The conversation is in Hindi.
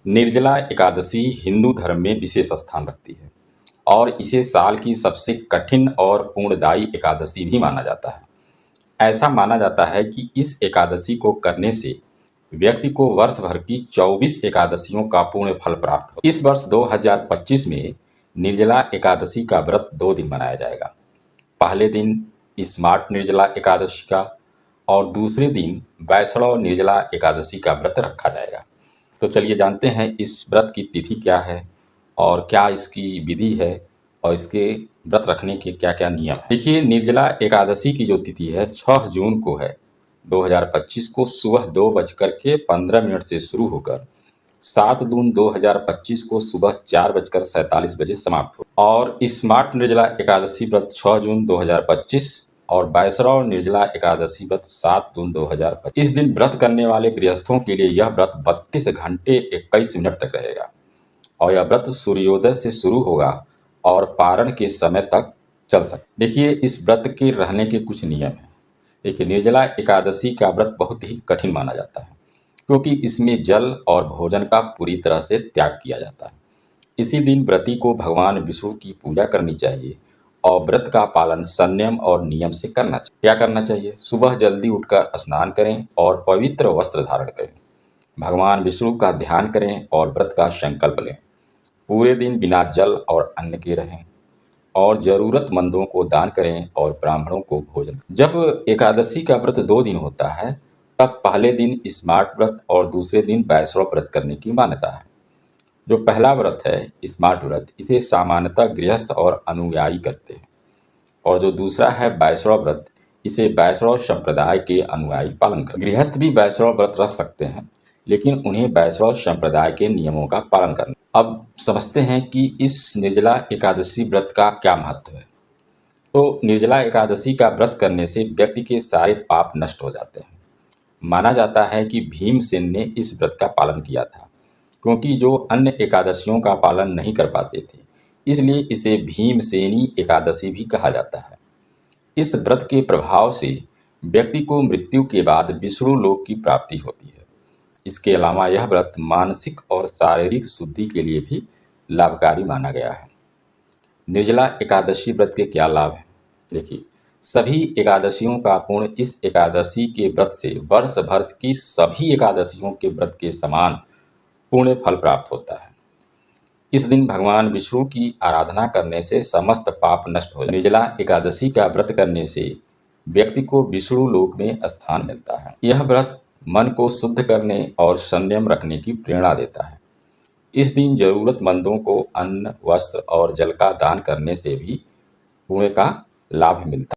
निर्जला एकादशी हिंदू धर्म में विशेष स्थान रखती है और इसे साल की सबसे कठिन और पूर्णदायी एकादशी भी माना जाता है। ऐसा माना जाता है कि इस एकादशी को करने से व्यक्ति को वर्ष भर की 24 एकादशियों का पूर्ण फल प्राप्त हो। इस वर्ष 2025 में निर्जला एकादशी का व्रत 2 दिन मनाया जाएगा। पहले दिन स्मार्ट निर्जला एकादशी का और दूसरे दिन वैष्णव निर्जला एकादशी का व्रत रखा जाएगा। तो चलिए जानते हैं इस व्रत की तिथि क्या है और क्या इसकी विधि है और इसके व्रत रखने के क्या क्या नियम है। देखिए, निर्जला एकादशी की जो तिथि है 6 जून को है 2025 को सुबह 2:15 से शुरू होकर 7 जून 2025 को सुबह 4:47 बजे समाप्त हो। और स्मार्ट निर्जला एकादशी व्रत 6 जून 2025 और वैष्णव निर्जला एकादशी व्रत 7 जून 2025। इस दिन व्रत करने वाले गृहस्थों के लिए यह व्रत 32 घंटे 21 मिनट तक रहेगा और यह व्रत सूर्योदय से शुरू होगा और पारण के समय तक चल सकता। देखिए, इस व्रत के रहने के कुछ नियम हैं। देखिए, निर्जला एकादशी का व्रत बहुत ही कठिन माना जाता है क्योंकि इसमें जल और भोजन का पूरी तरह से त्याग किया जाता है। इसी दिन व्रती को भगवान विष्णु की पूजा करनी चाहिए और व्रत का पालन संयम और नियम से करना चाहिए। क्या करना चाहिए? सुबह जल्दी उठकर स्नान करें और पवित्र वस्त्र धारण करें। भगवान विष्णु का ध्यान करें और व्रत का संकल्प लें। पूरे दिन बिना जल और अन्न के रहें और जरूरतमंदों को दान करें और ब्राह्मणों को भोजन। जब एकादशी का व्रत 2 दिन होता है तब पहले दिन स्मार्ट व्रत और दूसरे दिन वैष्णव व्रत करने की मान्यता है। जो पहला व्रत है स्मार्ट व्रत, इसे सामान्यतः गृहस्थ और अनुयायी करते हैं और जो दूसरा है वैष्णव व्रत, इसे वैष्णव संप्रदाय के अनुयायी पालन करते हैं। गृहस्थ भी वैष्णव व्रत रख सकते हैं लेकिन उन्हें वैष्णव संप्रदाय के नियमों का पालन करना। अब समझते हैं कि इस निर्जला एकादशी व्रत का क्या महत्व है। तो निर्जला एकादशी का व्रत करने से व्यक्ति के सारे पाप नष्ट हो जाते हैं। माना जाता है कि भीमसेन ने इस व्रत का पालन किया था क्योंकि जो अन्य एकादशियों का पालन नहीं कर पाते थे, इसलिए इसे भीमसेनी एकादशी भी कहा जाता है। इस व्रत के प्रभाव से व्यक्ति को मृत्यु के बाद विष्णु लोक की प्राप्ति होती है। इसके अलावा यह व्रत मानसिक और शारीरिक शुद्धि के लिए भी लाभकारी माना गया है। निर्जला एकादशी व्रत के क्या लाभ हैं? देखिए, सभी एकादशियों का पूर्ण इस एकादशी के व्रत से वर्ष भर की सभी एकादशियों के व्रत के समान पुण्य फल प्राप्त होता है। इस दिन भगवान विष्णु की आराधना करने से समस्त पाप नष्ट हो जाते हैं। निर्जला एकादशी का व्रत करने से व्यक्ति को विष्णु लोक में स्थान मिलता है। यह व्रत मन को शुद्ध करने और संयम रखने की प्रेरणा देता है। इस दिन जरूरतमंदों को अन्न, वस्त्र और जल का दान करने से भी पुण्य का लाभ मिलता है।